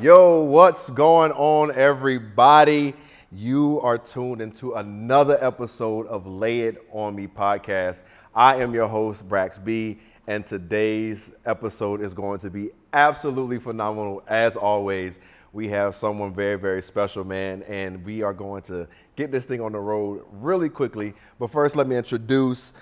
Yo, what's going on, everybody? You are tuned into another episode of Lay It On Me podcast. I am your host, Brax B, and today's episode is going to be absolutely phenomenal. As always, we have someone very, very special, man, and we are going to get this thing on the road really quickly. But first, let me introduce,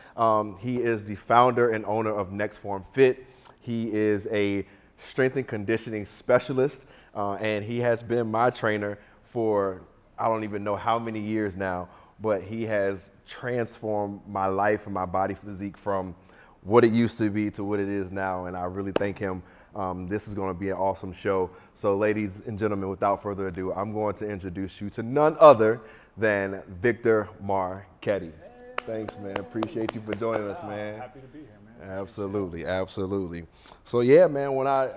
he is the founder and owner of Next Form Fit. He is a strength and conditioning specialist. And he has been my trainer for I don't even know how many years now, but he has transformed my life and my body physique from what it used to be to what it is now. And I really thank him. This is going to be an awesome show. So ladies and gentlemen, without further ado, I'm going to introduce you to none other than Victor Marchetti. Thanks, man. Appreciate you for joining us, man. Happy to be here, man. Absolutely, absolutely. So yeah, man, when I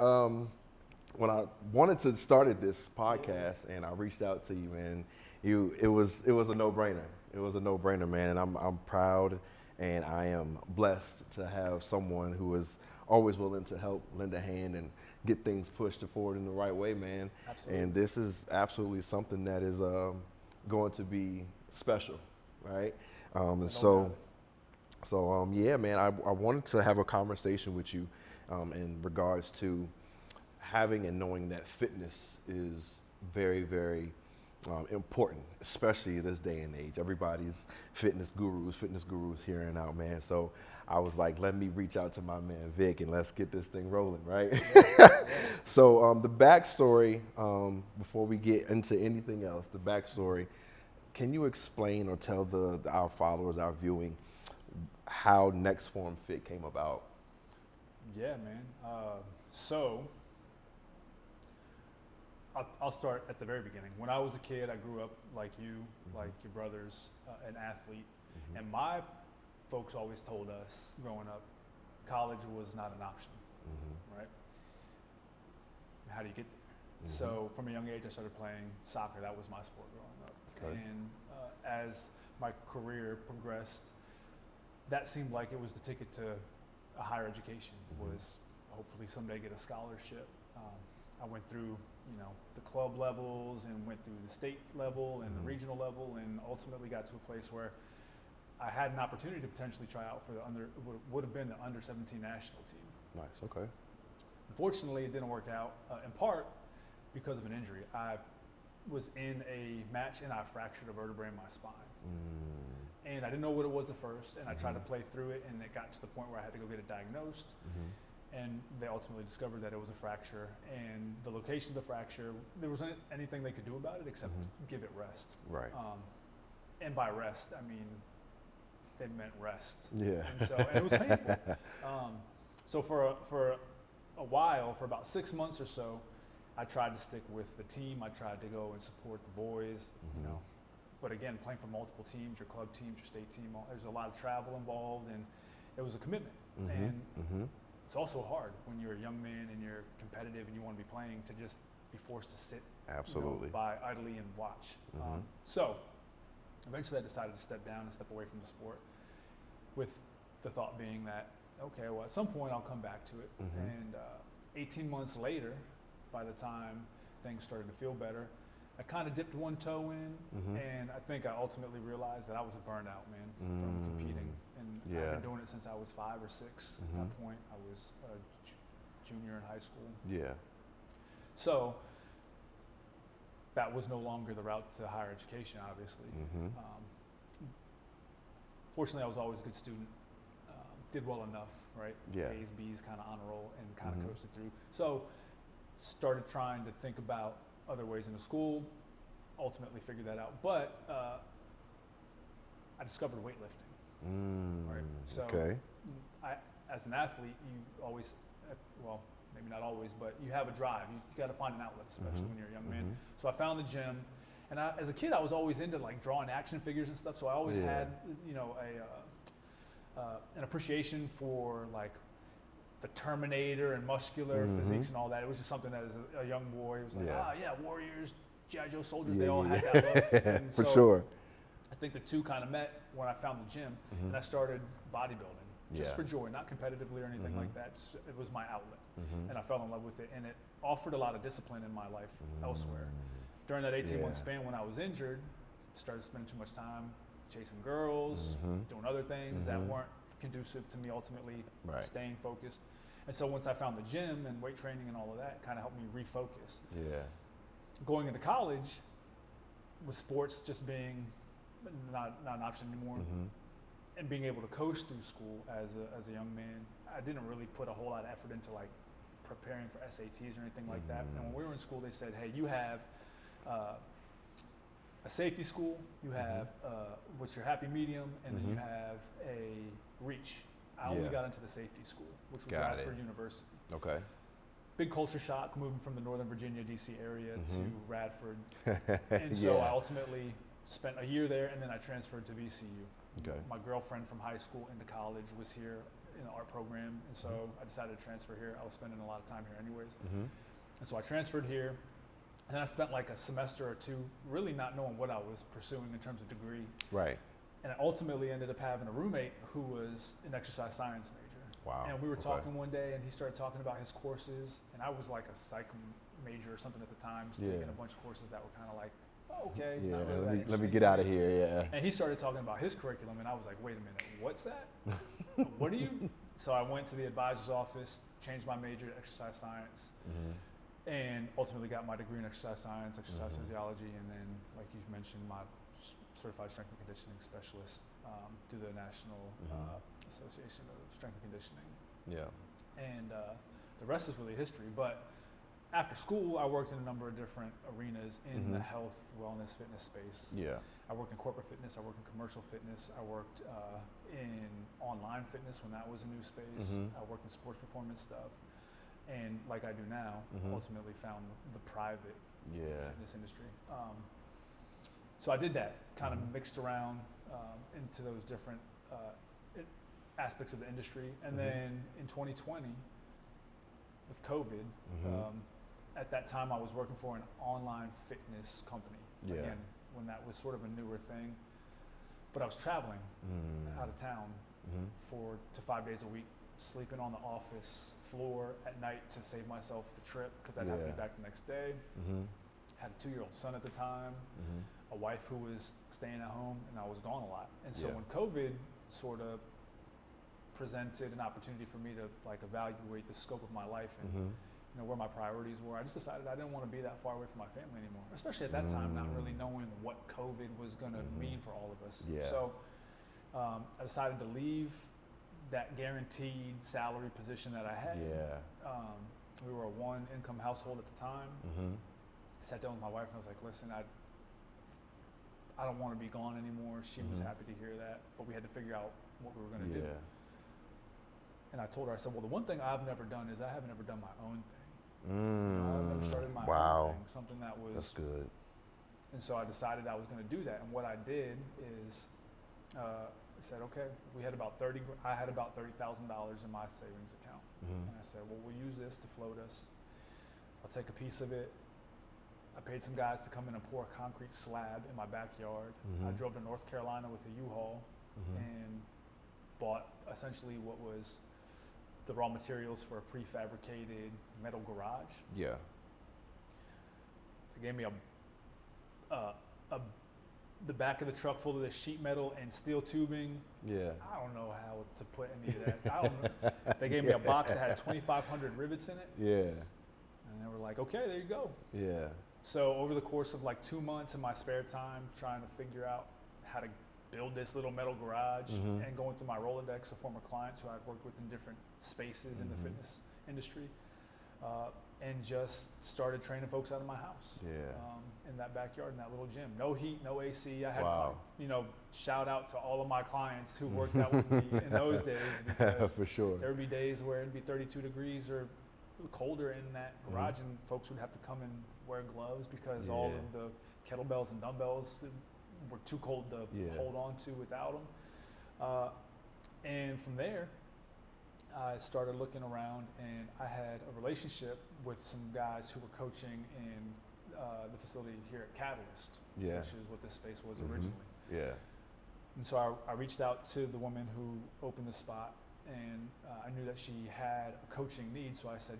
wanted to start this podcast and I reached out to you, man, it was a no-brainer. It was a no-brainer, man, and I'm proud and I am blessed to have someone who is always willing to help, lend a hand, and get things pushed forward in the right way, man. Absolutely. And this is absolutely something that is going to be special, right? Yeah, man, I wanted to have a conversation with you in regards to having and knowing that fitness is very, very important, especially this day and age. Everybody's fitness gurus here and out, man. So I was like, let me reach out to my man Vic and let's get this thing rolling, right? So the backstory, before we get into anything else, the backstory, can you explain or tell our followers, our viewing, how Next Form Fit came about? Yeah, man. I'll start at the very beginning. When I was a kid, I grew up like you, like your brothers, an athlete. And my folks always told us growing up, college was not an option, right? How do you get there? So from a young age, I started playing soccer. That was my sport growing up. Okay. And as my career progressed, that seemed like it was the ticket to a higher education, was hopefully someday get a scholarship. I went through, the club levels and went through the state level and the regional level, and ultimately got to a place where I had an opportunity to potentially try out for would have been the under 17 national team. Nice, okay. Unfortunately, it didn't work out, in part because of an injury. I was in a match and I fractured a vertebrae in my spine. And I didn't know what it was at first, and I tried to play through it, and it got to the point where I had to go get it diagnosed. And they ultimately discovered that it was a fracture, and the location of the fracture, there wasn't anything they could do about it except give it rest. Right. And by rest, I mean, they meant rest. Yeah. And it was painful. So for a while, for about 6 months or so, I tried to stick with the team. I tried to go and support the boys, But again, playing for multiple teams, your club teams, your state team, there's a lot of travel involved, and it was a commitment. And it's also hard when you're a young man and you're competitive and you want to be playing to just be forced to sit by idly and watch. So eventually I decided to step down and step away from the sport, with the thought being that, okay, well, at some point I'll come back to it. And 18 months later, by the time things started to feel better, I kind of dipped one toe in, and I think I ultimately realized that I was a burnout, man, from competing. And I've been doing it since I was 5 or 6. At that point, I was a junior in high school. Yeah. So that was no longer the route to higher education, obviously. Fortunately, I was always a good student. Did well enough, right? Yeah. A's, B's, kind of honor roll, and kind of coasted through. So started trying to think about other ways into school, ultimately figured that out. But I discovered weightlifting. Right? So as an athlete, you always, well, maybe not always, but you have a drive. You got to find an outlet, especially when you're a young man. So I found the gym, and as a kid, I was always into like drawing action figures and stuff. So I always had, an appreciation for like the Terminator and muscular physiques and all that. It was just something that as a young boy, it was like, warriors, G.I. Joe soldiers, they all had that look. And Sure. I think the two kind of met when I found the gym, and I started bodybuilding. just Yeah. for joy, not competitively or anything like that. It was my outlet, and I fell in love with it, and it offered a lot of discipline in my life elsewhere. During that 18-month span when I was injured, started spending too much time chasing girls, doing other things that weren't conducive to me ultimately staying focused. And so once I found the gym and weight training and all of that, kind of helped me refocus. Yeah. Going into college, with sports just being not an option anymore, and being able to coach through school as a young man, I didn't really put a whole lot of effort into like preparing for SATs or anything like that. And when we were in school, they said, hey, you have a safety school, you have what's your happy medium, and then you have a reach. I only got into the safety school, which was Radford University. Okay. Big culture shock moving from the Northern Virginia, DC area to Radford. And so I ultimately spent a year there, and then I transferred to VCU. Okay. My girlfriend from high school into college was here in the art program, and so I decided to transfer here. I was spending a lot of time here anyways. And so I transferred here, and then I spent like a semester or two really not knowing what I was pursuing in terms of degree. Right. And I ultimately ended up having a roommate who was an exercise science major. Wow. And we were talking one day, and he started talking about his courses, and I was like a psych major or something at the time, just taking a bunch of courses that were kind of like, oh, okay. Yeah, not really that let me interesting get to out of me. here, yeah. And he started talking about his curriculum, and I was like, wait a minute, what's that? What are you? So I went to the advisor's office, changed my major to exercise science, and ultimately got my degree in exercise science, exercise physiology, and then, like you mentioned, my certified strength and conditioning specialist through the National Association of Strength and Conditioning. Yeah. And the rest is really history. But after school, I worked in a number of different arenas in the health, wellness, fitness space. Yeah. I worked in corporate fitness. I worked in commercial fitness. I worked in online fitness when that was a new space. I worked in sports performance stuff. And like I do now, ultimately found the private fitness industry. So I did that, kind of mixed around into those different aspects of the industry. And then in 2020, with COVID, at that time I was working for an online fitness company. Yeah. Again, when that was sort of a newer thing. But I was traveling out of town 4 to 5 days a week, sleeping on the office floor at night to save myself the trip because I'd have to be back the next day. Had a 2-year-old son at the time, a wife who was staying at home, and I was gone a lot. And so when COVID sort of presented an opportunity for me to like evaluate the scope of my life and you know where my priorities were, I just decided I didn't want to be that far away from my family anymore, especially at that time, not really knowing what COVID was going to mean for all of us. Yeah. So I decided to leave that guaranteed salary position that I had. Yeah. We were a one-income household at the time. Sat down with my wife and I was like, listen, I don't want to be gone anymore. She was happy to hear that, but we had to figure out what we were going to do. And I told her, I said, well, the one thing I've never done is I haven't ever done my own thing. I've never started my own thing, something that was... That's good. And so I decided I was going to do that. And what I did is I said, okay, I had about $30,000 in my savings account. And I said, well, we'll use this to float us. I'll take a piece of it. I paid some guys to come in and pour a concrete slab in my backyard. I drove to North Carolina with a U-Haul and bought essentially what was the raw materials for a prefabricated metal garage. Yeah. They gave me the back of the truck full of this sheet metal and steel tubing. Yeah. I don't know how to put any of that. I don't know. They gave me a box that had 2,500 rivets in it. Yeah. And they were like, okay, there you go. Yeah. So over the course of like 2 months in my spare time, trying to figure out how to build this little metal garage and going through my Rolodex of former clients who I'd worked with in different spaces in the fitness industry, and just started training folks out of my house. In that backyard, in that little gym. No heat, no AC. I had, shout out to all of my clients who worked out with me in those days, because for sure. there would be days where it'd be 32 degrees or colder in that garage, and folks would have to come and wear gloves because all of the kettlebells and dumbbells were too cold to hold on to without them. And from there, I started looking around, and I had a relationship with some guys who were coaching in the facility here at Catalyst, which is what this space was originally. Yeah. And so I reached out to the woman who opened the spot, and I knew that she had a coaching need. So I said,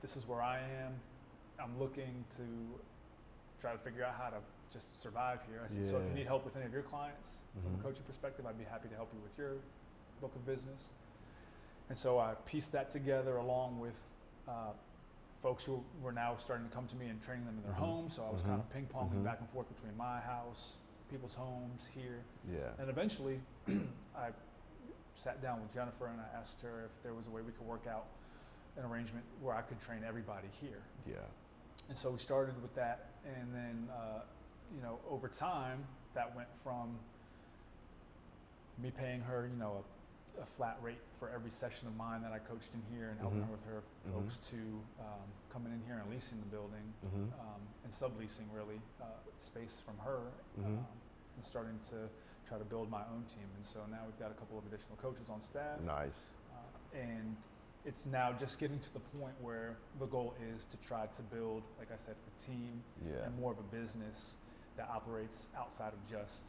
this is where I am. I'm looking to try to figure out how to just survive here. I said, so if you need help with any of your clients from a coaching perspective, I'd be happy to help you with your book of business. And so I pieced that together along with folks who were now starting to come to me and training them in their homes. So I was kind of ping-ponging back and forth between my house, people's homes here. Yeah. And eventually I sat down with Jennifer and I asked her if there was a way we could work out an arrangement where I could train everybody here. Yeah. And so we started with that, and then over time that went from me paying her a flat rate for every session of mine that I coached in here and helping her with her folks to coming in here and leasing the building and subleasing really space from her and starting to try to build my own team. And so now we've got a couple of additional coaches on staff. Nice. And it's now just getting to the point where the goal is to try to build, like I said, a team and more of a business that operates outside of just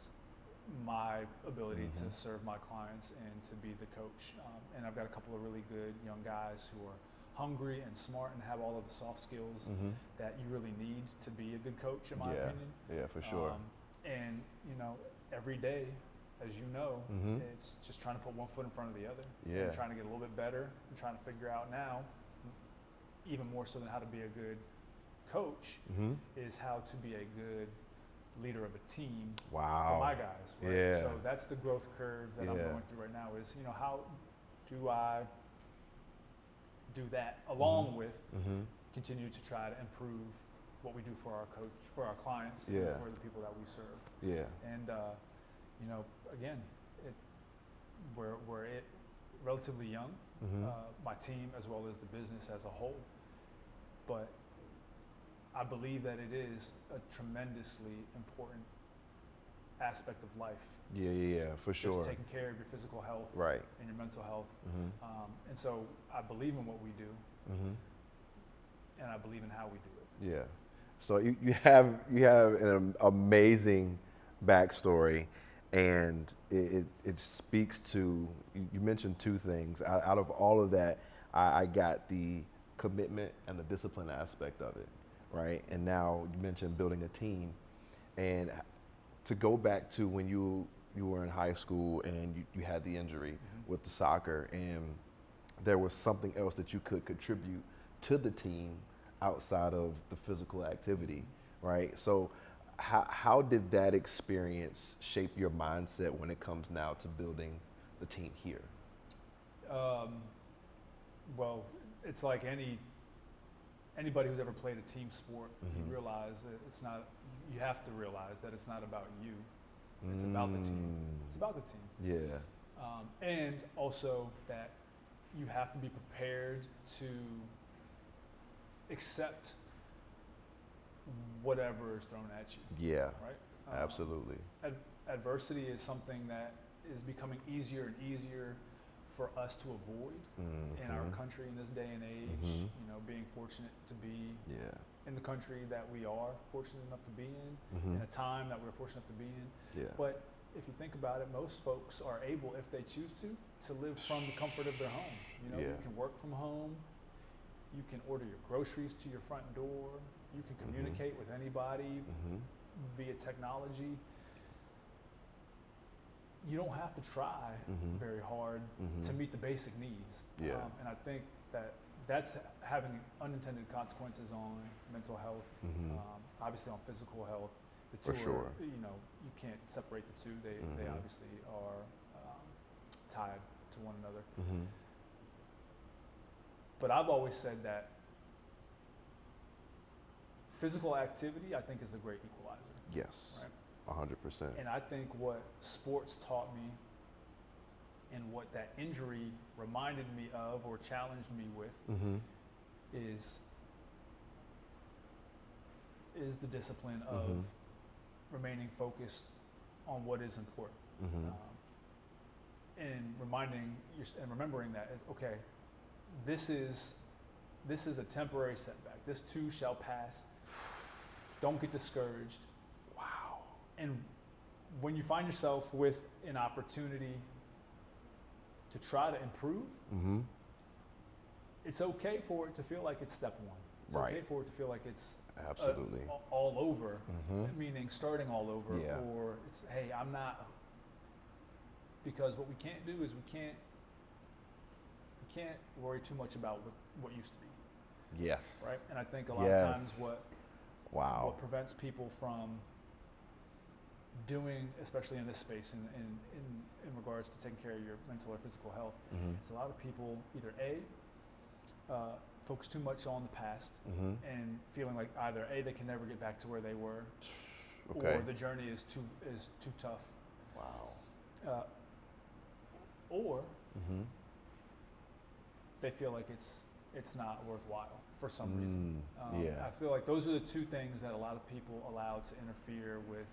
my ability to serve my clients and to be the coach. And I've got a couple of really good young guys who are hungry and smart and have all of the soft skills that you really need to be a good coach, in my opinion. Yeah, for sure. And every day, as you know, it's just trying to put one foot in front of the other and trying to get a little bit better and trying to figure out now, even more so than how to be a good coach, is how to be a good leader of a team for my guys. Right? Yeah. So that's the growth curve that I'm going through right now is, how do I do that along with continue to try to improve what we do for our clients and for the people that we serve. Yeah. And again, we're relatively young, my team as well as the business as a whole, but I believe that it is a tremendously important aspect of life. Yeah, for sure. Just taking care of your physical health and your mental health. And so I believe in what we do, and I believe in how we do it. Yeah. So you have an amazing backstory, and it speaks to, you mentioned two things. Out of all of that, I got the commitment and the discipline aspect of it, right? And now you mentioned building a team, and to go back to when you were in high school and you had the injury with the soccer, and there was something else that you could contribute to the team outside of the physical activity, right? So how did that experience shape your mindset when it comes now to building the team here? Well, it's like anybody who's ever played a team sport, you realize that you have to realize that it's not about you, it's about the team. It's about the team. Yeah. And also that you have to be prepared to accept whatever is thrown at you. Yeah. Right? Absolutely. Adversity is something that is becoming easier and easier for us to avoid in our country in this day and age. Being fortunate to be in the country that we are fortunate enough to be in a time that we're fortunate enough to be in. Yeah. But if you think about it, most folks are able, if they choose to live from the comfort of their home. You can work from home. You can order your groceries to your front door. You can communicate with anybody via technology. You don't have to try very hard to meet the basic needs. Yeah. And I think that's having unintended consequences on mental health, obviously on physical health. The two For sure. are, you can't separate the two. They obviously are tied to one another. But I've always said that physical activity, I think, is the great equalizer. Yes. Right? 100%. And I think what sports taught me and what that injury reminded me of or challenged me with is the discipline of remaining focused on what is important. And remembering that, okay, this is a temporary setback. This too shall pass. Don't get discouraged. Wow. And when you find yourself with an opportunity to try to improve, Mm-hmm. it's okay for it to feel like it's step one. It's Right. okay for it to feel like it's Absolutely. all over, Mm-hmm. meaning starting all over, Yeah. or it's, hey, I'm not, because what we can't do is we can't worry too much about what used to be, Yes. right? And I think a lot Yes. of times Wow. what prevents people from doing, especially in this space, in regards to taking care of your mental or physical health, Mm-hmm. it's a lot of people either focus too much on the past Mm-hmm. and feeling like either they can never get back to where they were, Okay. or the journey is too tough, Wow. or Mm-hmm. they feel like it's not worthwhile for some reason. Yeah. I feel like those are the two things that a lot of people allow to interfere with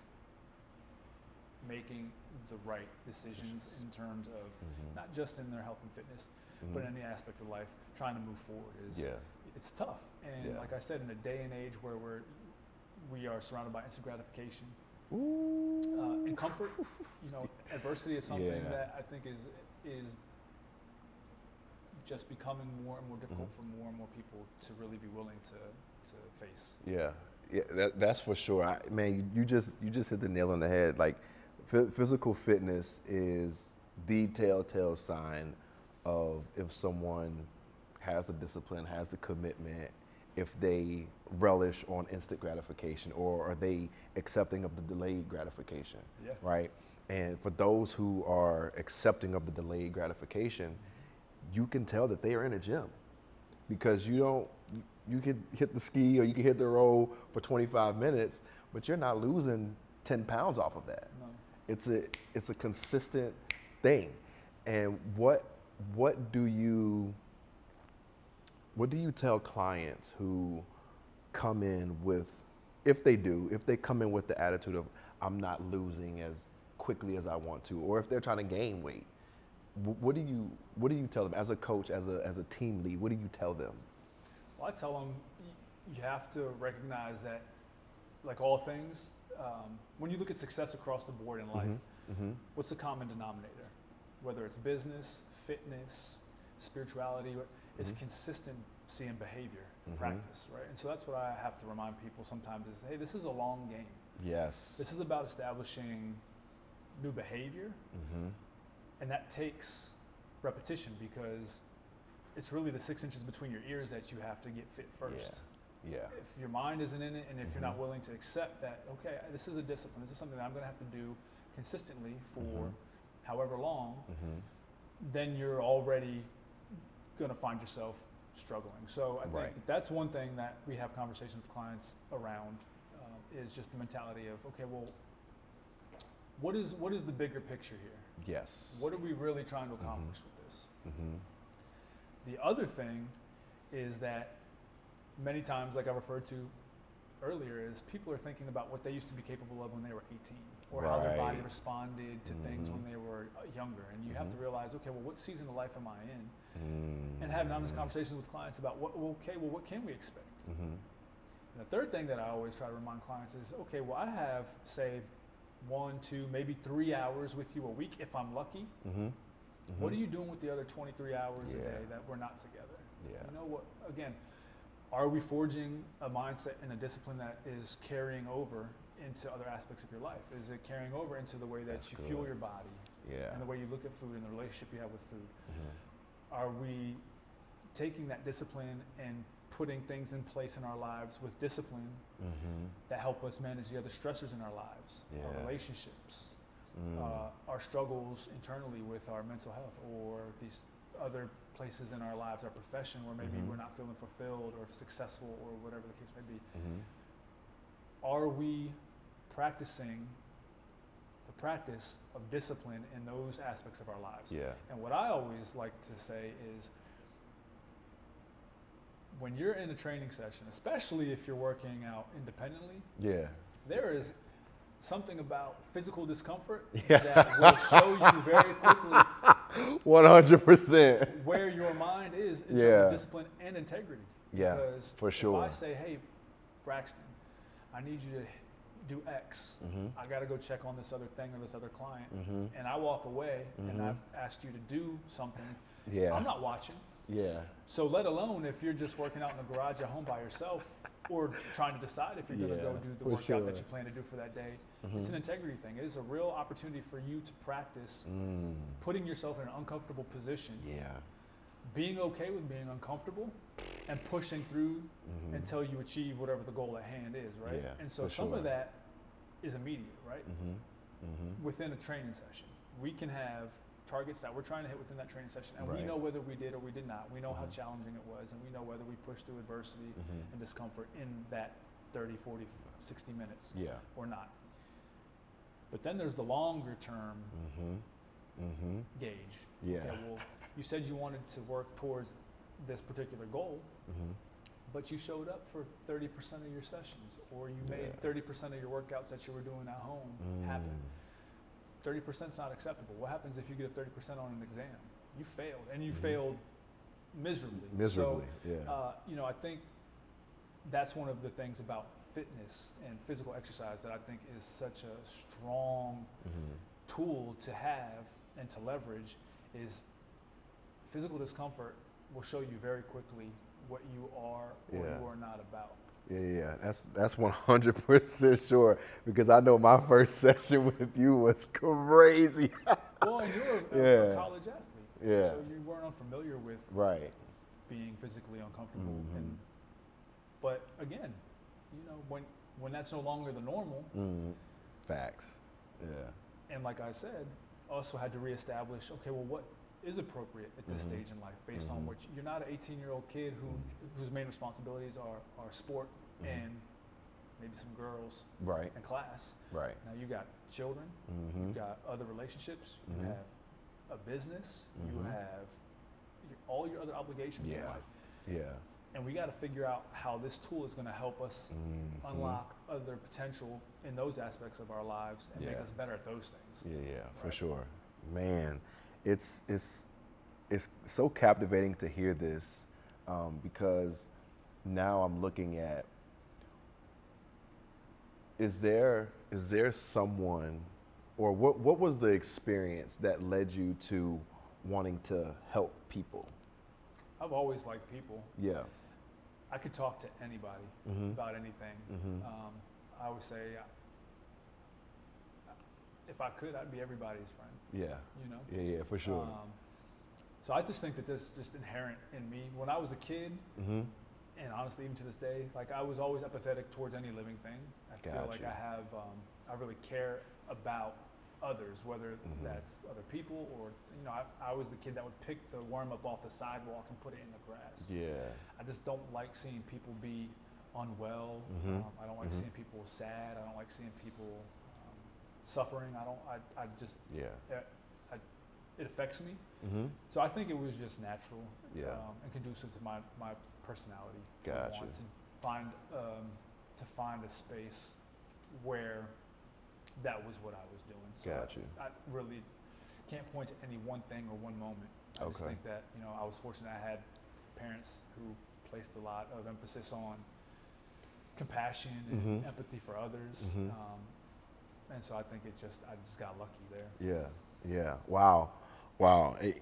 making the right decisions in terms of Mm-hmm. not just in their health and fitness, Mm-hmm. but in any aspect of life, trying to move forward Yeah. it's tough. And Yeah. like I said, in a day and age where we are surrounded by instant gratification Ooh. and comfort, adversity is something Yeah. that I think is just becoming more and more difficult Mm-hmm. for more and more people to really be willing to face. Yeah, that's for sure. Man, you just hit the nail on the head. Like, physical fitness is the telltale sign of if someone has the discipline, has the commitment, if they relish on instant gratification, or are they accepting of the delayed gratification, Yeah. right? And for those who are accepting of the delayed gratification, you can tell that they are in a gym, because you could hit the ski or you could hit the row for 25 minutes, but you're not losing 10 pounds off of that. No. It's a consistent thing. And what do you tell clients who come in with, if they come in with the attitude of, I'm not losing as quickly as I want to, or if they're trying to gain weight, what do you tell them as a coach, as a team lead? What do you tell them? Well, I tell them you have to recognize that, like all things, when you look at success across the board in life, Mm-hmm. what's the common denominator? Whether it's business, fitness, spirituality, it's consistency in behavior, practice, right? And so that's what I have to remind people sometimes is, hey, this is a long game. Yes. This is about establishing new behavior, and that takes repetition, because it's really the 6 inches between your ears that you have to get fit first. Yeah. If your mind isn't in it, and if you're not willing to accept that, okay, this is a discipline, this is something that I'm going to have to do consistently for however long, then you're already going to find yourself struggling. So I think that's one thing that we have conversations with clients around, is just the mentality of, okay, well, what is the bigger picture here? Yes. What are we really trying to accomplish with this? The other thing is that many times, like I referred to earlier, is people are thinking about what they used to be capable of when they were 18, or how their body responded to things when they were younger. And you have to realize, okay, well, what season of life am I in? And having honest conversations with clients about, what can we expect? And the third thing that I always try to remind clients is, okay, well, I have, say, 1, 2, maybe 3 hours with you a week if I'm lucky. What are you doing with the other 23 hours a day that we're not together? Yeah. You know what? Again, are we forging a mindset and a discipline that is carrying over into other aspects of your life? Is it carrying over into the way that you fuel your body, and the way you look at food and the relationship you have with food? Are we taking that discipline and putting things in place in our lives with discipline that help us manage the other stressors in our lives, our relationships, our struggles internally with our mental health, or these other places in our lives, our profession, where maybe we're not feeling fulfilled or successful, or whatever the case may be? Are we practicing the practice of discipline in those aspects of our lives? And what I always like to say is, when you're in a training session, especially if you're working out independently, there is something about physical discomfort that will show you very quickly 100%. where your mind is in terms of discipline and integrity. Because for sure. if I say, hey, Braxton, I need you to do X. Mm-hmm. I got to go check on this other thing or this other client. Mm-hmm. And I walk away and Mm-hmm. I've asked you to do something. Yeah. I'm not watching. Yeah. So let alone if you're just working out in the garage at home by yourself or trying to decide if you're going to go do the workout that you plan to do for that day. Mm-hmm. It's an integrity thing. It is a real opportunity for you to practice putting yourself in an uncomfortable position, Yeah. being okay with being uncomfortable, and pushing through until you achieve whatever the goal at hand is, right? Yeah, And so for some sure. of that is immediate, right? Mm-hmm. Mm-hmm. Within a training session. We can have targets that we're trying to hit within that training session, and we Right. know whether we did or we did not. We know how challenging it was, and we know whether we pushed through adversity and discomfort in that 30, 40, 60 minutes Yeah. or not. But then there's the longer term Mm-hmm. Mm-hmm. gauge. Yeah. Okay, well, you said you wanted to work towards this particular goal, Mm-hmm. but you showed up for 30% of your sessions, or you made Yeah. 30% of your workouts that you were doing at home happen. 30% is not acceptable. What happens if you get a 30% on an exam? You failed, and you failed miserably. Miserably, So, yeah. you know, I think that's one of the things about fitness and physical exercise that I think is such a strong tool to have and to leverage is physical discomfort will show you very quickly what you are or Yeah. you are not about. Yeah, that's 100% sure, because I know my first session with you was crazy. Well, and you're a Yeah. college athlete, Yeah. so you weren't unfamiliar with Right. being physically uncomfortable. Mhm. And but again, you know, when that's no longer the normal, Facts. Yeah. and like I said, also had to reestablish, okay, well, what is appropriate at this stage in life based on what you're not an 18-year-old kid whose main responsibilities are sport and maybe some girls Right. and class. Right. Now you got children, you've got other relationships, you have a business, you have all your other obligations in Yeah. life. Yeah. And we got to figure out how this tool is going to help us unlock other potential in those aspects of our lives and make Yeah. us better at those things. Yeah, for Right. sure. Man, it's so captivating to hear this, because now I'm looking at, is there someone, or what was the experience that led you to wanting to help people? I've always liked people. Yeah. I could talk to anybody about anything. I always say, if I could, I'd be everybody's friend. Yeah. You know. Yeah, for sure. So I just think that this is just inherent in me. When I was a kid, and honestly, even to this day, like I was always empathetic towards any living thing. I feel like Gotcha. I have, I really care about others, whether that's other people or, you know, I was the kid that would pick the worm up off the sidewalk and put it in the grass. Yeah. I just don't like seeing people be unwell. I don't like seeing people sad. I don't like seeing people suffering. I just, Yeah. it affects me. So I think it was just natural Yeah. and conducive to my personality. Gotcha. So I wanted to find a space where that was what I was doing. So Gotcha. I really can't point to any one thing or one moment. I just Okay. think that, you know, I was fortunate I had parents who placed a lot of emphasis on compassion and empathy for others. And so I think I just got lucky there. Yeah, yeah. Wow.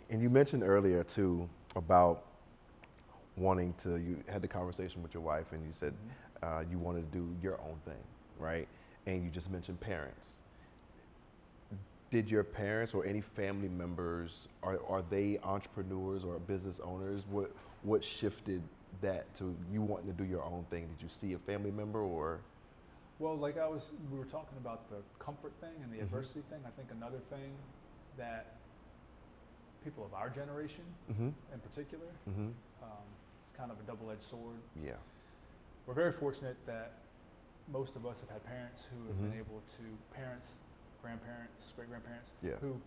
And you mentioned earlier too about wanting to, you had the conversation with your wife and you said you wanted to do your own thing, right? And you just mentioned parents. Did your parents or any family members, are they entrepreneurs or business owners? What shifted that to you wanting to do your own thing? Did you see a family member or? Well, like we were talking about the comfort thing and the adversity thing. I think another thing that people of our generation in particular, it's kind of a double-edged sword. Yeah. We're very fortunate that most of us have had parents who have been able to, parents, grandparents, great-grandparents, who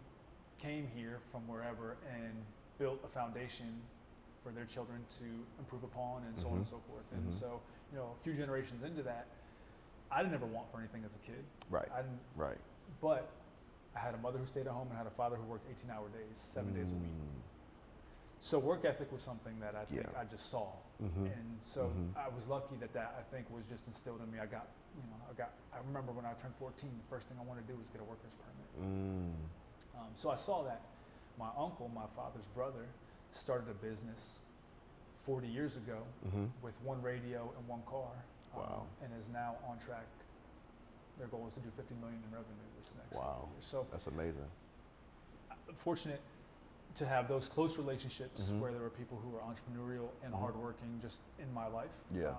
came here from wherever and built a foundation for their children to improve upon and so on and so forth. And so, you know, a few generations into that, I didn't ever want for anything as a kid. Right. I didn't, Right. but I had a mother who stayed at home and I had a father who worked 18-hour days, 7 days a week. So work ethic was something that I think Yeah. I just saw, and so I was lucky that I think was just instilled in me. I remember when I turned 14, the first thing I wanted to do was get a worker's permit. So I saw that. My uncle, my father's brother, started a business 40 years ago with one radio and one car, Wow. and is now on track. Their goal is to do 50 million in revenue this next Wow. year. So That's amazing. I'm fortunate to have those close relationships where there were people who were entrepreneurial and hardworking just in my life. Yeah.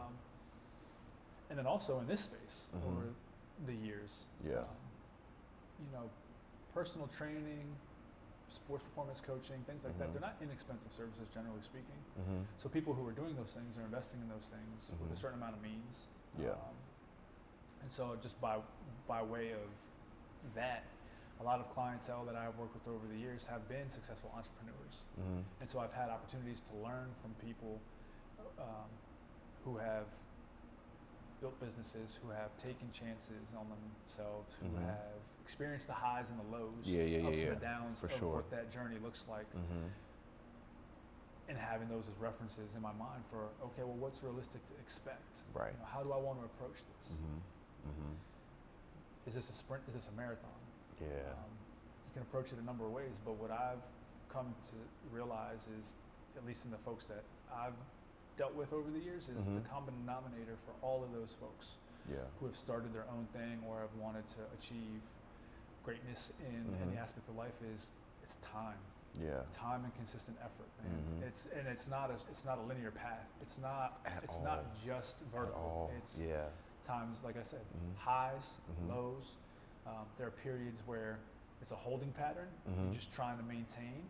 And then also in this space over the years. Yeah. Personal training, sports performance coaching, things like that, they're not inexpensive services, generally speaking. So people who are doing those things are investing in those things with a certain amount of means. Yeah. And so just by way of that, a lot of clientele that I've worked with over the years have been successful entrepreneurs. And so I've had opportunities to learn from people who have built businesses, who have taken chances on themselves, who have experienced the highs and the lows, ups and the downs for of sure. what that journey looks like. And having those as references in my mind for, okay, well, what's realistic to expect? Right. How do I want to approach this? Is this a sprint? Is this a marathon? Yeah. You can approach it a number of ways, but what I've come to realize is, at least in the folks that I've dealt with over the years, is the common denominator for all of those folks who have started their own thing or have wanted to achieve greatness in any aspect of life is it's time. Yeah. Time and consistent effort, man. It's not a linear path. It's not just vertical. It's times, like I said, highs, lows. There are periods where it's a holding pattern, you're just trying to maintain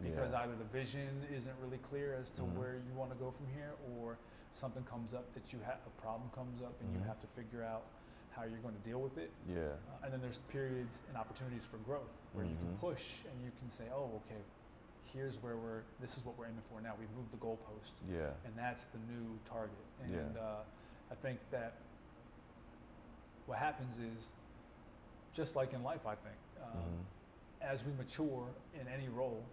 because either the vision isn't really clear as to where you want to go from here, or something comes up that a problem comes up and you have to figure out how you're going to deal with it. Yeah. And then there's periods and opportunities for growth where you can push and you can say, oh, okay, this is what we're aiming for now. We've moved the goalpost. Yeah. And that's the new target. And I think that what happens is, just like in life, I think, as we mature in any role,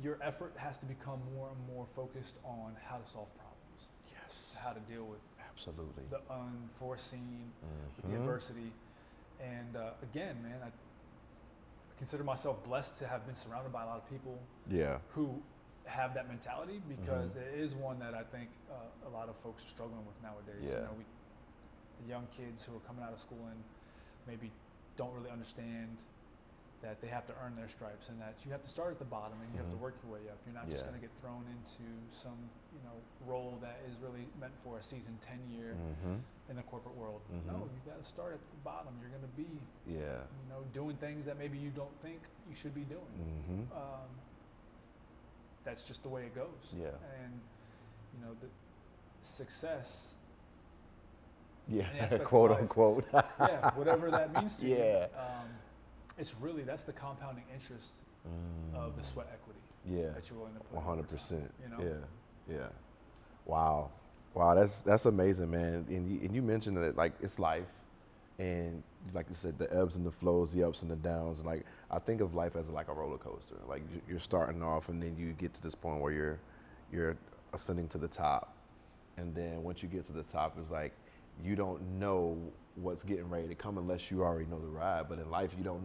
your effort has to become more and more focused on how to solve problems. Yes. How to deal with absolutely the unforeseen, with the adversity. And again, man, I consider myself blessed to have been surrounded by a lot of people who have that mentality, because it is one that I think a lot of folks are struggling with nowadays. Yeah. The young kids who are coming out of school and maybe don't really understand that they have to earn their stripes and that you have to start at the bottom and you have to work your way up. You're not just going to get thrown into some role that is really meant for a seasoned 10-year in the corporate world. No, you got to start at the bottom. You're going to be doing things that maybe you don't think you should be doing. That's just the way it goes. Yeah. And the success. Yeah, aspect of quote life, unquote. whatever that means to you. Yeah. That's the compounding interest of the sweat equity that you're willing to put 100%. Yeah. Wow. That's amazing, man. And you mentioned that, like, it's life, and like you said, the ebbs and the flows, the ups and the downs. And like, I think of life as like a roller coaster. Like, you're starting off, and then you get to this point where you're ascending to the top, and then once you get to the top, it's like you don't know what's getting ready to come unless you already know the ride. But in life, you don't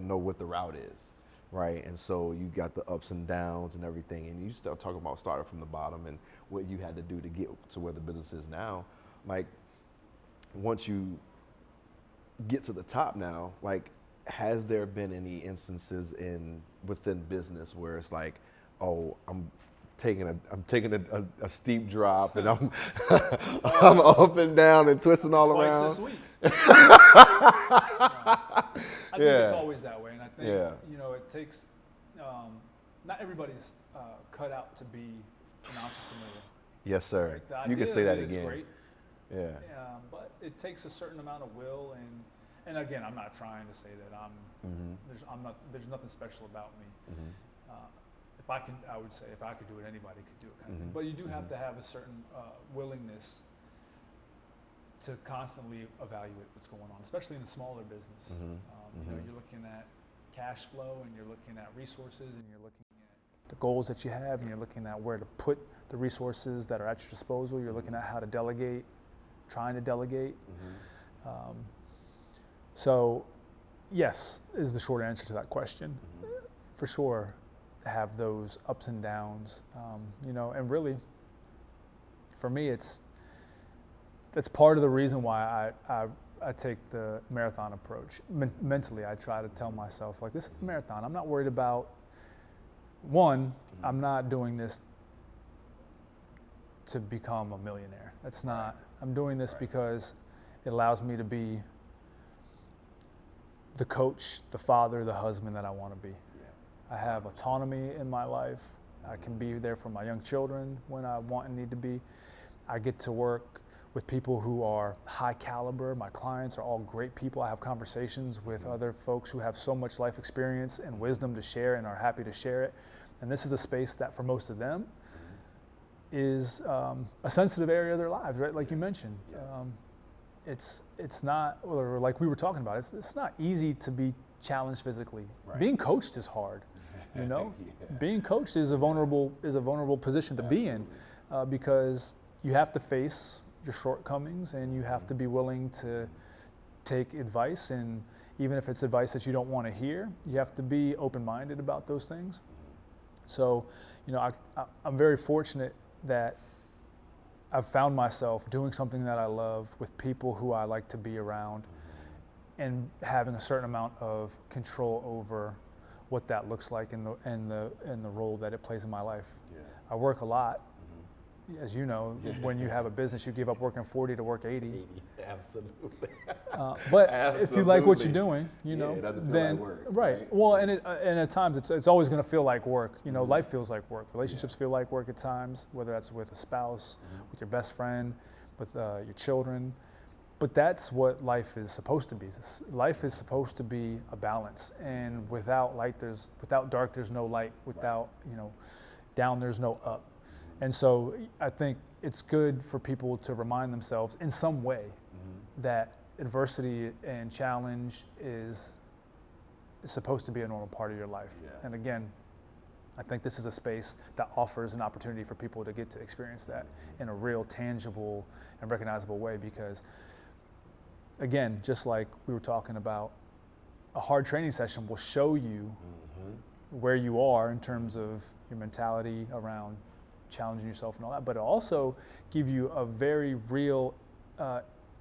know what the route is, right? And so you got the ups and downs and everything, and you start talking about starting from the bottom and what you had to do to get to where the business is now. Like, once you get to the top now, like, has there been any instances within business where it's like, oh, I'm taking a steep drop and I'm I'm up and down and twisting all Twice around. this week. I think it's always that way, and I think it takes. Not everybody's cut out to be an entrepreneur. Yes, sir. Right? You can say that is again. Great, Yeah. but it takes a certain amount of will, and again, I'm not trying to say that there's nothing special about me. I would say if I could do it, anybody could do it, kind of thing. But you do have to have a certain willingness to constantly evaluate what's going on, especially in a smaller business. You're looking at cash flow, and you're looking at resources, and you're looking at the goals that you have, and you're looking at where to put the resources that are at your disposal. You're looking at how to delegate, trying to delegate. So yes, is the short answer to that question. For sure, have those ups and downs, and really, for me, that's part of the reason why I take the marathon approach. Mentally, I try to tell myself, like, this is a marathon. I'm not worried about, I'm not doing this to become a millionaire. That's not, I'm doing this because it allows me to be the coach, the father, the husband that I want to be. I have autonomy in my life. I can be there for my young children when I want and need to be. I get to work with people who are high caliber. My clients are all great people. I have conversations with other folks who have so much life experience and wisdom to share and are happy to share it. And this is a space that for most of them is a sensitive area of their lives, right? Like you mentioned. It's not, or like we were talking about, it's not easy to be challenged physically. Right. Being coached is hard, Being coached is a vulnerable position to be in, because you have to face your shortcomings and you have to be willing to take advice, and even if it's advice that you don't want to hear, you have to be open-minded about those things. So, I'm very fortunate that I've found myself doing something that I love with people who I like to be around, and having a certain amount of control over what that looks like and the role that it plays in my life. I work a lot. As you know, when you have a business, you give up working 40 to work 80. Absolutely. But Absolutely. if you like what you're doing, it doesn't feel then like work, right. Well, and at times it's always going to feel like work. Life feels like work. Relationships feel like work at times, whether that's with a spouse, with your best friend, with your children. But that's what life is supposed to be. Life is supposed to be a balance, and without dark, there's no light. Without down, there's no up. And so I think it's good for people to remind themselves in some way that adversity and challenge is supposed to be a normal part of your life. And again, I think this is a space that offers an opportunity for people to get to experience that in a real, tangible, and recognizable way, because again, just like we were talking about, a hard training session will show you where you are in terms of your mentality around challenging yourself and all that, but it'll also give you a very real,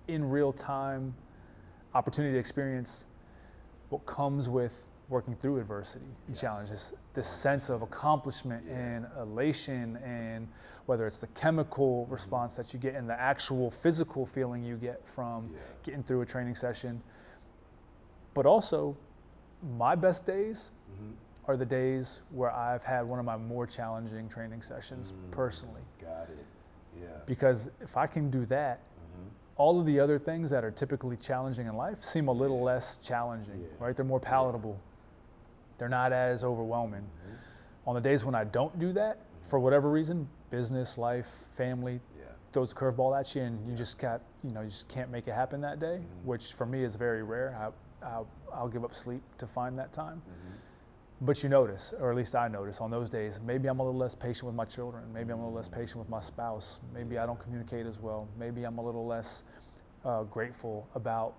in real time opportunity to experience what comes with working through adversity and challenge, this sense of accomplishment and elation, and whether it's the chemical response that you get and the actual physical feeling you get from getting through a training session. But also, my best days are the days where I've had one of my more challenging training sessions personally. Got it. Yeah. Because if I can do that, all of the other things that are typically challenging in life seem a little less challenging, right? They're more palatable. They're not as overwhelming. On the days when I don't do that, for whatever reason, business, life, family, throws a curveball at you, and you just can't make it happen that day, which for me is very rare. I'll give up sleep to find that time. But you notice, or at least I notice on those days, maybe I'm a little less patient with my children. Maybe I'm a little less patient with my spouse. Maybe I don't communicate as well. Maybe I'm a little less grateful about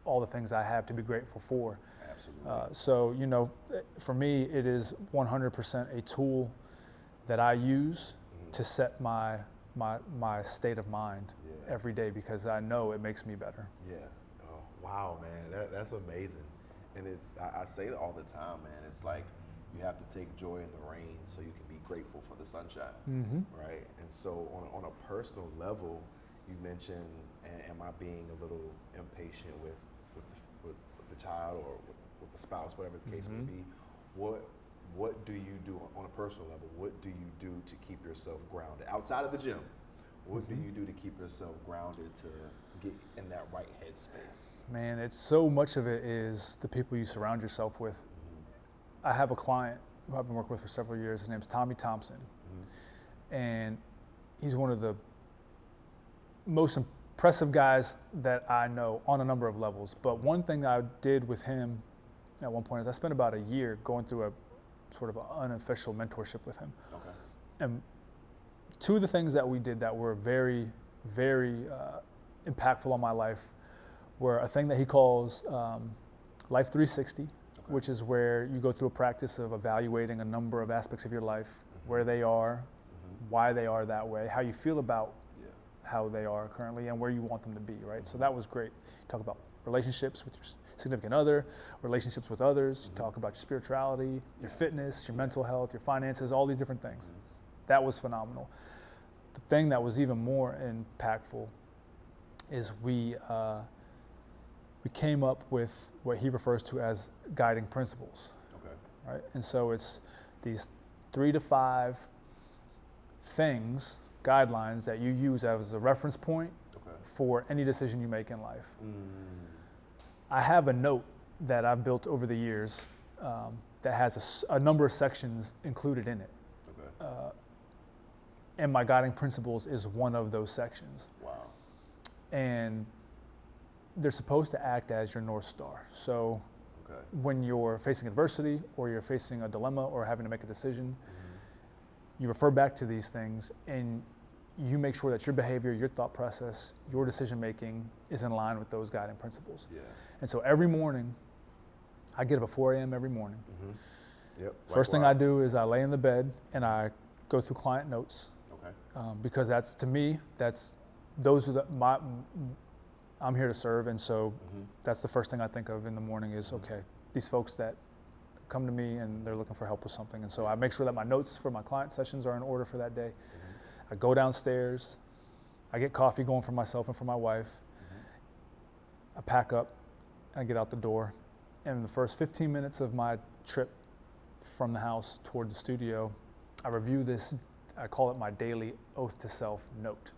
all the things I have to be grateful for. Absolutely. So, for me, it is 100% a tool that I use to set my state of mind every day, because I know it makes me better. Yeah. Oh, wow, man. That's amazing. And I say it all the time, man. It's like you have to take joy in the rain so you can be grateful for the sunshine, right? And so on a personal level, you mentioned, am I being a little impatient with the child or with the spouse, whatever the case may be? What do you do on a personal level? What do you do to keep yourself grounded outside of the gym? What do you do to keep yourself grounded to get in that right headspace? Man, it's so much of it is the people you surround yourself with. I have a client who I've been working with for several years. His name's Tommy Thompson. And he's one of the most impressive guys that I know on a number of levels. But one thing that I did with him at one point is I spent about a year going through a sort of an unofficial mentorship with him. Okay. And two of the things that we did that were very, very impactful on my life were a thing that he calls Life 360, which is where you go through a practice of evaluating a number of aspects of your life, where they are, why they are that way, how you feel about how they are currently, and where you want them to be, right? So that was great. You talk about relationships with your significant other, relationships with others, you talk about your spirituality, your fitness, your mental health, your finances, all these different things. That was phenomenal. The thing that was even more impactful is we came up with what he refers to as guiding principles, right? And so it's these 3 to 5 things, guidelines that you use as a reference point for any decision you make in life. I have a note that I've built over the years that has a number of sections included in it. And my guiding principles is one of those sections. Wow. And they're supposed to act as your North Star. So when you're facing adversity or you're facing a dilemma or having to make a decision, you refer back to these things and you make sure that your behavior, your thought process, your decision making is in line with those guiding principles. And so every morning, I get up at 4 a.m. every morning. First thing I do is I lay in the bed and I go through client notes. Because that's, to me, those are I'm here to serve, and so that's the first thing I think of in the morning is, okay, these folks that come to me and they're looking for help with something. And so I make sure that my notes for my client sessions are in order for that day. I go downstairs, I get coffee going for myself and for my wife. I pack up, I get out the door. And in the first 15 minutes of my trip from the house toward the studio, I review this, I call it my daily oath to self note.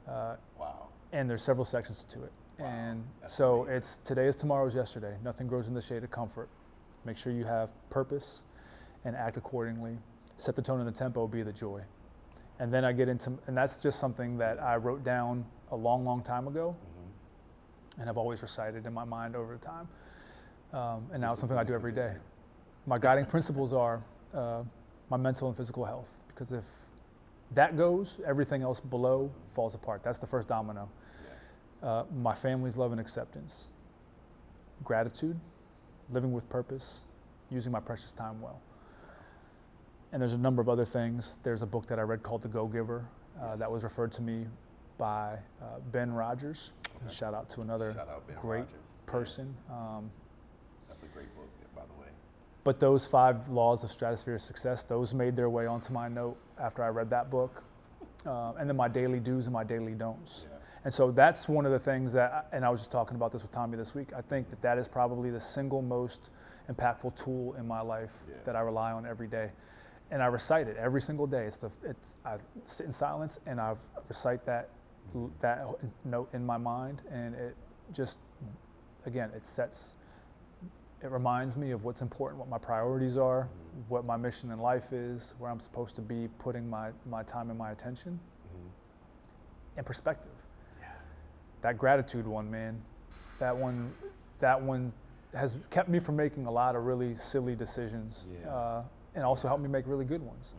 Wow. And there's several sections to it. Wow. And That's so amazing. it's today is tomorrow's yesterday. Nothing grows in the shade of comfort. Make sure you have purpose and act accordingly. Set the tone and the tempo, be the joy. And then I get into, and that's just something that I wrote down a long, long time ago. And I've always recited in my mind over time. And now it's something I do every day. My guiding principles are my mental and physical health. Because if that goes, everything else below falls apart. That's the first domino. My family's love and acceptance. Gratitude, living with purpose, using my precious time well. And there's a number of other things. There's a book that I read called The Go-Giver that was referred to me by Ben Rogers. Shout out to another great person. That's a great book, by the way. But those 5 laws of stratosphere success, those made their way onto my note after I read that book. And then my daily do's and my daily don'ts. And so that's one of the things that, and I was just talking about this with Tommy this week, I think that is probably the single most impactful tool in my life that I rely on every day. And I recite it every single day. I sit in silence and I recite that note in my mind, and it just, again, it reminds me of what's important, what my priorities are, what my mission in life is, where I'm supposed to be putting my time and my attention, and perspective. That gratitude one, man, that one has kept me from making a lot of really silly decisions, and also helped me make really good ones.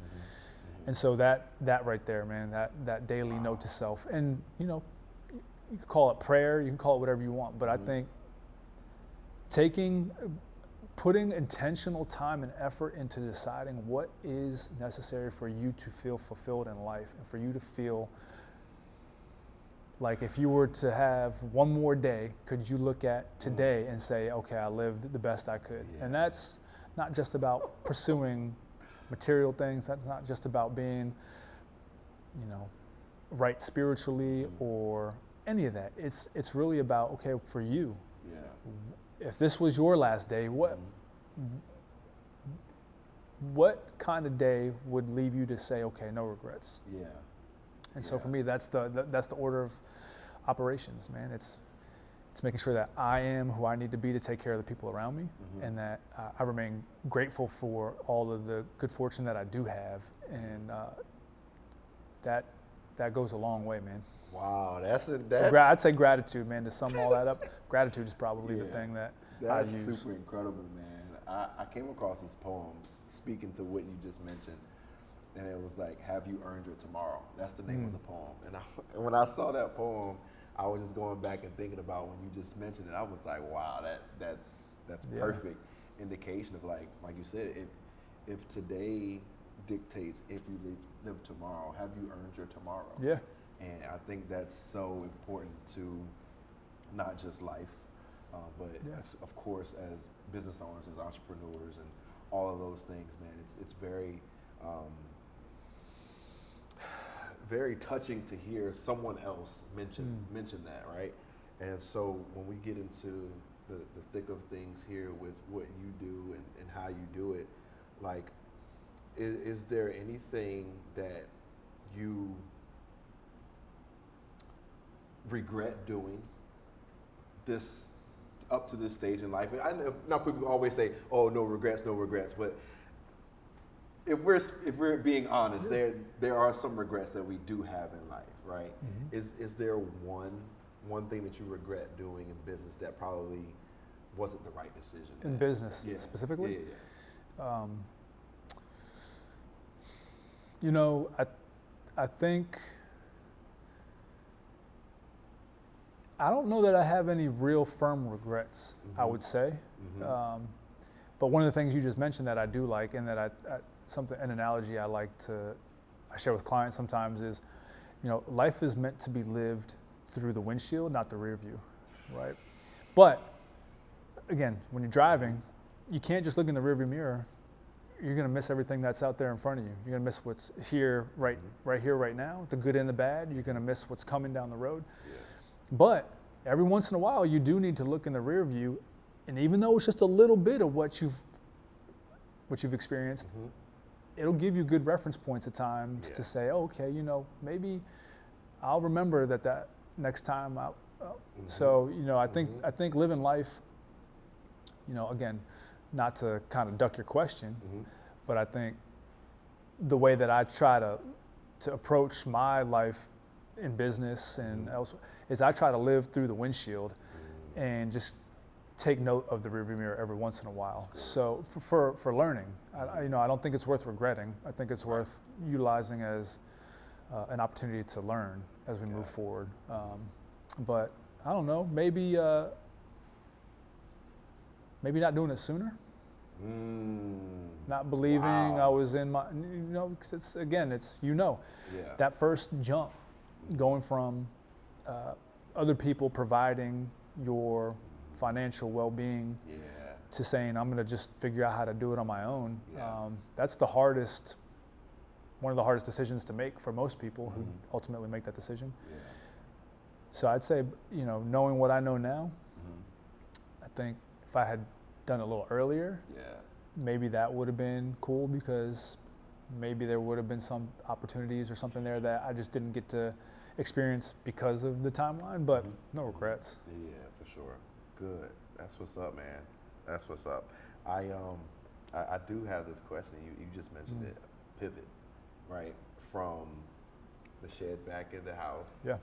And so that right there, man, that daily note to self, and you can call it prayer, you can call it whatever you want, but I think putting intentional time and effort into deciding what is necessary for you to feel fulfilled in life, and for you to feel like if you were to have one more day, could you look at today and say, okay, I lived the best I could? And that's not just about pursuing material things. That's not just about being, right spiritually or any of that. It's really about, okay, for you, if this was your last day, what kind of day would leave you to say, okay, no regrets? And so for me, that's the order of operations, man. It's making sure that I am who I need to be to take care of the people around me, and that I remain grateful for all of the good fortune that I do have, and that goes a long way, man. Wow, that's So I'd say gratitude, man. To sum all that up, gratitude is probably the thing that That's super incredible, man. I came across this poem speaking to what you just mentioned, and it was like, "Have you earned your tomorrow?" That's the name of the poem. And when I saw that poem, I was just going back and thinking about when you just mentioned it. I was like, "Wow, that's perfect indication of like you said, if today dictates if you live tomorrow, have you earned your tomorrow?" Yeah. And I think that's so important to not just life, but of course as business owners, as entrepreneurs, and all of those things, man. It's very very touching to hear someone else mention that, right? And so when we get into the thick of things here with what you do and how you do it, like, is there anything that you regret doing this up to this stage in life? I know now people always say, "Oh, no regrets," but if we're being honest, there are some regrets that we do have in life, right? Is there one thing that you regret doing in business that probably wasn't the right decision? In business specifically? Yeah. You know, I think, I don't know that I have any real firm regrets, I would say. But one of the things you just mentioned that I do like, and that an analogy I share with clients sometimes is, you know, life is meant to be lived through the windshield, not the rear view, right? But again, when you're driving, you can't just look in the rearview mirror. You're going to miss everything that's out there in front of you. You're going to miss what's here, right here, right now, the good and the bad. You're going to miss what's coming down the road. Yeah. But every once in a while, you do need to look in the rear view, and even though it's just a little bit of what you've experienced, it'll give you good reference points at times to say, oh, okay, you know, maybe I'll remember that next time out. So, you know, I think living life, you know, again, not to kind of duck your question, but I think the way that I try to approach my life in business and elsewhere is I try to live through the windshield and just take note of the rearview mirror every once in a while. So for learning, I don't think it's worth regretting. I think it's worth utilizing as an opportunity to learn as we move forward. But I don't know, maybe not doing it sooner. Not believing I was in my, you know, because it's that first jump, going from other people providing your financial well-being to saying I'm going to just figure out how to do it on my own. That's one of the hardest decisions to make for most people who ultimately make that decision. So I'd say, you know, knowing what I know now, I think if I had done it a little earlier, maybe that would have been cool, because maybe there would have been some opportunities or something there that I just didn't get to experience because of the timeline, but no regrets. Yeah, for sure. Good. That's what's up, man. That's what's up. I do have this question. You just mentioned it. Pivot, right? From the shed back in the house. Yeah.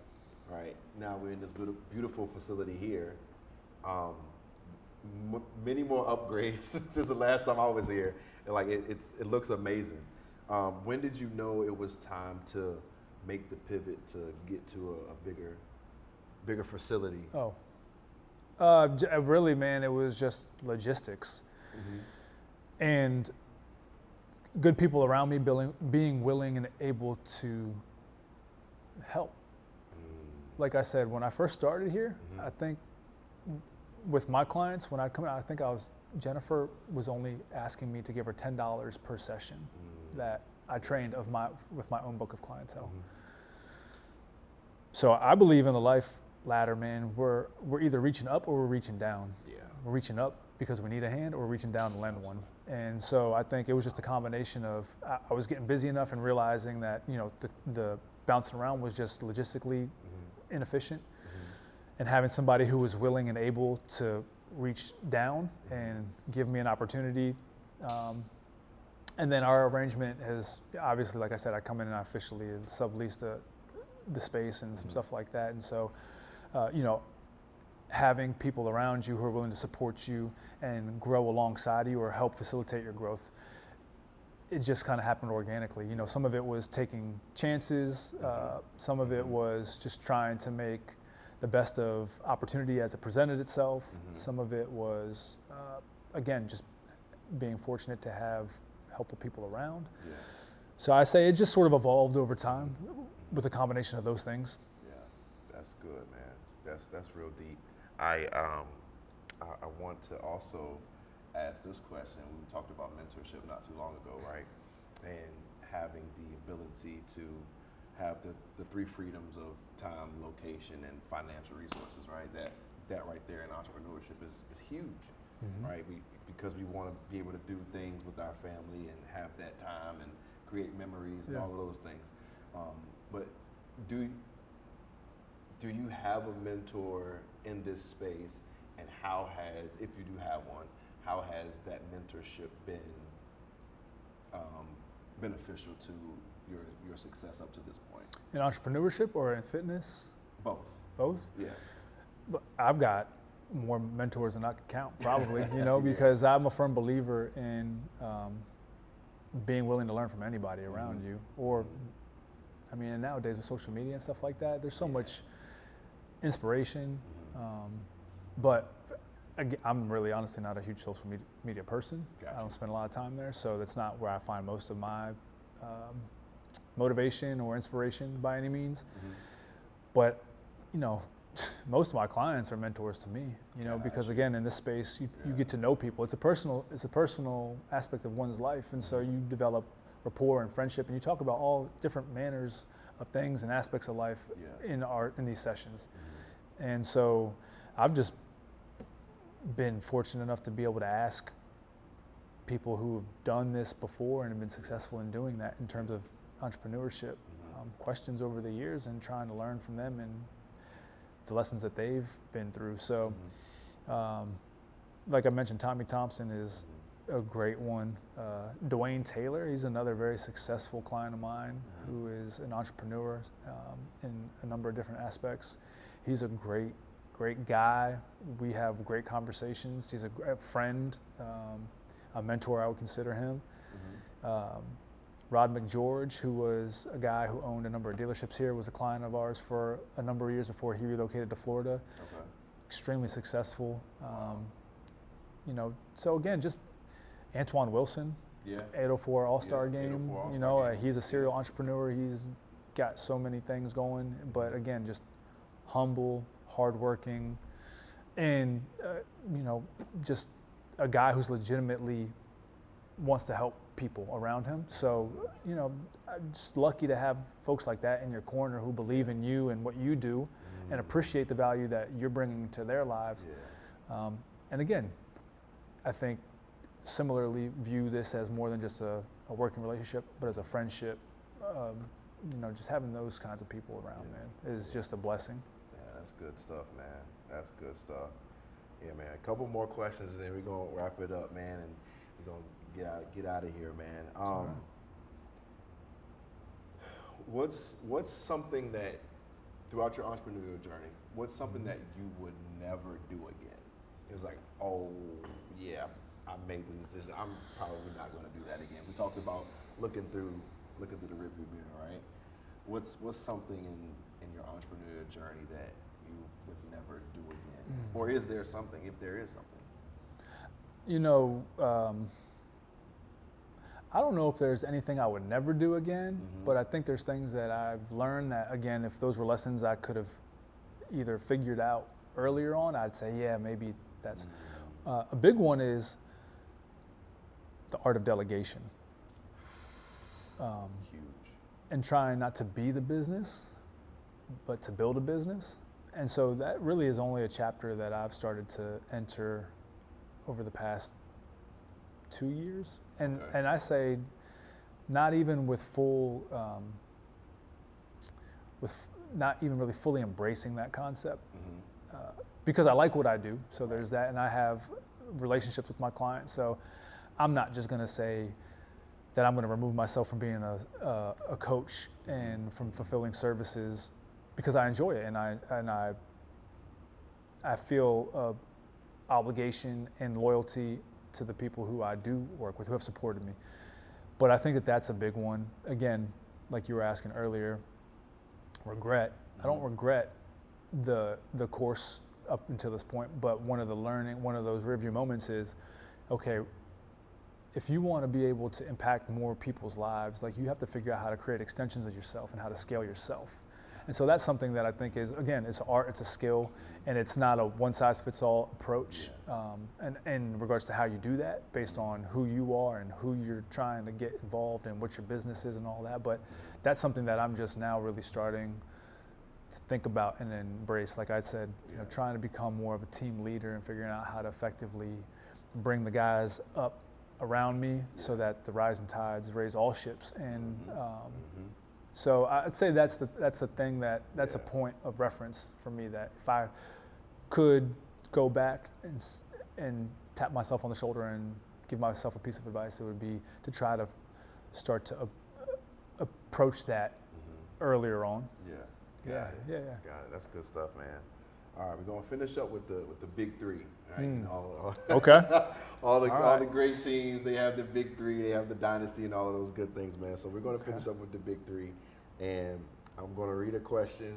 Right. Now we're in this beautiful facility here. Many more upgrades since the last time I was here. And like it looks amazing. When did you know it was time to make the pivot to get to a bigger facility? Really, man, it was just logistics, and good people around me being willing and able to help. Like I said, when I first started here, I think with my clients, when I come out, Jennifer was only asking me to give her $10 per session that I trained with my own book of clientele. So I believe in the life ladder, man. We're either reaching up or we're reaching down. We're reaching up because we need a hand, or we're reaching down to lend one. And so I think it was just a combination of I was getting busy enough and realizing that, you know, the bouncing around was just logistically inefficient, and having somebody who was willing and able to reach down and give me an opportunity. And then our arrangement has, obviously, like I said, I come in and I officially sublease the space and some stuff like that. And so, you know, having people around you who are willing to support you and grow alongside you or help facilitate your growth, it just kind of happened organically. You know, some of it was taking chances, some of it was just trying to make the best of opportunity as it presented itself. Some of it was, again, just being fortunate to have helpful people around. Yeah. So I say it just sort of evolved over time with a combination of those things. Yeah, that's good, man. That's real deep. I want to also ask this question. We talked about mentorship not too long ago, right? And having the ability to have the three freedoms of time, location, and financial resources, right? That right there in entrepreneurship is huge, right? Because we want to be able to do things with our family and have that time and create memories and all of those things. But do you have a mentor in this space, and how has, if you do have one, how has that mentorship been beneficial to your success up to this point? In entrepreneurship or in fitness? Both. Both? Yeah. But I've got more mentors than I could count, probably, you know, because I'm a firm believer in being willing to learn from anybody around you. Or, I mean, and nowadays with social media and stuff like that, there's so much inspiration. But I'm really honestly not a huge social media person. Gotcha. I don't spend a lot of time there, so that's not where I find most of my motivation or inspiration by any means. But, you know, most of my clients are mentors to me, you know, because again, in this space, you get to know people. It's a personal aspect of one's life, and so you develop rapport and friendship, and you talk about all different manners of things and aspects of life in these sessions. And so I've just been fortunate enough to be able to ask people who have done this before and have been successful in doing that in terms of entrepreneurship, questions over the years, and trying to learn from them and the lessons that they've been through. So, like I mentioned, Tommy Thompson is a great one. Dwayne Taylor, he's another very successful client of mine who is an entrepreneur in a number of different aspects. He's a great guy. We have great conversations. He's a friend, a mentor, I would consider him. Rod McGeorge, who was a guy who owned a number of dealerships here, was a client of ours for a number of years before he relocated to Florida. Extremely successful. You know, so again, just Antoine Wilson, 804 All-Star Game. You know, he's a serial entrepreneur. He's got so many things going, but again, just humble, hardworking, and you know, just a guy who's legitimately wants to help people around him. So, you know, I'm just lucky to have folks like that in your corner who believe in you and what you do and appreciate the value that you're bringing to their lives. And again, I think similarly view this as more than just a working relationship, but as a friendship. You know, just having those kinds of people around, man, is just a blessing. Yeah, that's good stuff, man. That's good stuff. Yeah, man. A couple more questions, and then we're gonna wrap it up, man, and we're gonna get out of here, man. What's something that throughout your entrepreneurial journey, what's something that you would never do again? It was like, oh yeah, I made the decision. I'm probably not going to do that again. We talked about looking through the rearview mirror, right? What's something in your entrepreneurial journey that you would never do again? Or is there something, if there is something? You know, I don't know if there's anything I would never do again, but I think there's things that I've learned that, again, if those were lessons I could have either figured out earlier on, I'd say, yeah, maybe that's a big one is the art of delegation. Huge. And trying not to be the business, but to build a business. And so that really is only a chapter that I've started to enter over the past 2 years. And and I say not even with full, not even really fully embracing that concept, because I like what I do. So there's that, and I have relationships with my clients. So I'm not just going to say that I'm going to remove myself from being a coach and from fulfilling services, because I enjoy it and I I feel obligation and loyalty to the people who I do work with, who have supported me. But I think that that's a big one. Again, like you were asking earlier, regret. I don't regret the course up until this point, but one of those review moments is, okay, if you want to be able to impact more people's lives, like you have to figure out how to create extensions of yourself and how to scale yourself. And so that's something that I think is, again, it's art, it's a skill, and it's not a one-size-fits-all approach. And in regards to how you do that, based on who you are and who you're trying to get involved in, what your business is and all that. But that's something that I'm just now really starting to think about and embrace. Like I said, trying to become more of a team leader and figuring out how to effectively bring the guys up around me so that the rising tides raise all ships. And so I'd say that's the thing that's a point of reference for me, that if I could go back and tap myself on the shoulder and give myself a piece of advice, it would be to try to start to approach that earlier on. Got it. That's good stuff, man. All right, we're gonna finish up with the big three. All right? Okay. all the great teams, they have the big three, they have the dynasty and all of those good things, man. So we're gonna finish up with the big three, and I'm gonna read a question,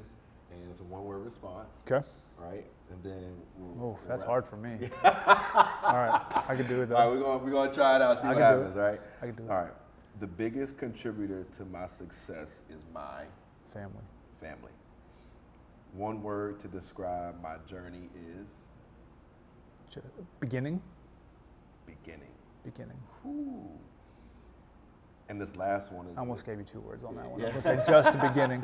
and it's a one-word response. Okay. All right, and then that's hard for me. All right, I can do it though. All right, we're gonna try it out, see what happens. All right. I can do it. All right. The biggest contributor to my success is my family. One word to describe my journey is beginning. Whew. And this last one is. I almost gave you 2 words on that one. I was going to say just the beginning.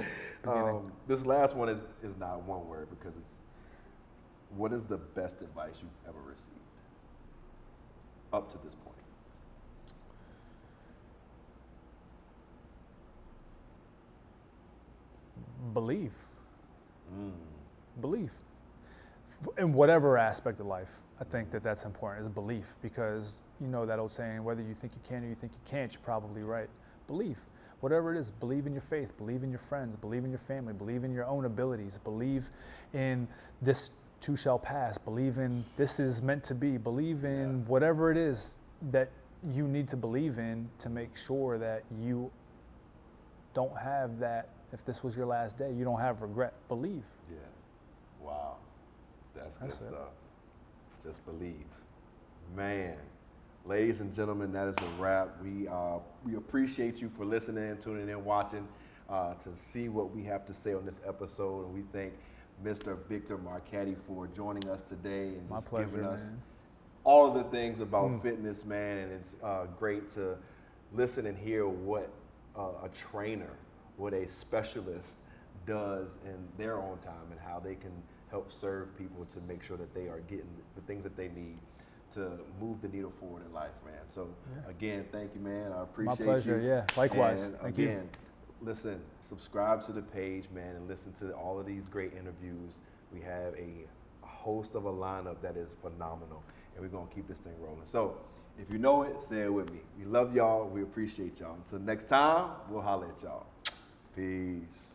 This last one is not one word, because it's, what is the best advice you've ever received up to this point? Believe. Belief. In whatever aspect of life, I think that's important, is belief, because that old saying, whether you think you can or you think you can't, you're probably right. Belief. Whatever it is, believe in your faith, believe in your friends, believe in your family, believe in your own abilities, believe in this too shall pass, believe in this is meant to be, believe in whatever it is that you need to believe in to make sure that you don't have that. If this was your last day, you don't have regret. Believe. Yeah. Wow. That's good stuff. Just believe. Man. Ladies and gentlemen, that is a wrap. We appreciate you for listening, tuning in, watching, to see what we have to say on this episode. And we thank Mr. Victor Marchetti for joining us today and My just pleasure, giving us man. all of the things about fitness, man. And it's great to listen and hear what a trainer, what a specialist does in their own time, and how they can help serve people to make sure that they are getting the things that they need to move the needle forward in life, man. So again, thank you, man. I appreciate you. My pleasure, yeah. Likewise. And thank again, you. Listen, subscribe to the page, man, and listen to all of these great interviews. We have a host of a lineup that is phenomenal, and we're gonna keep this thing rolling. So if you know it, say it with me. We love y'all. We appreciate y'all. Until next time, we'll holler at y'all. Peace.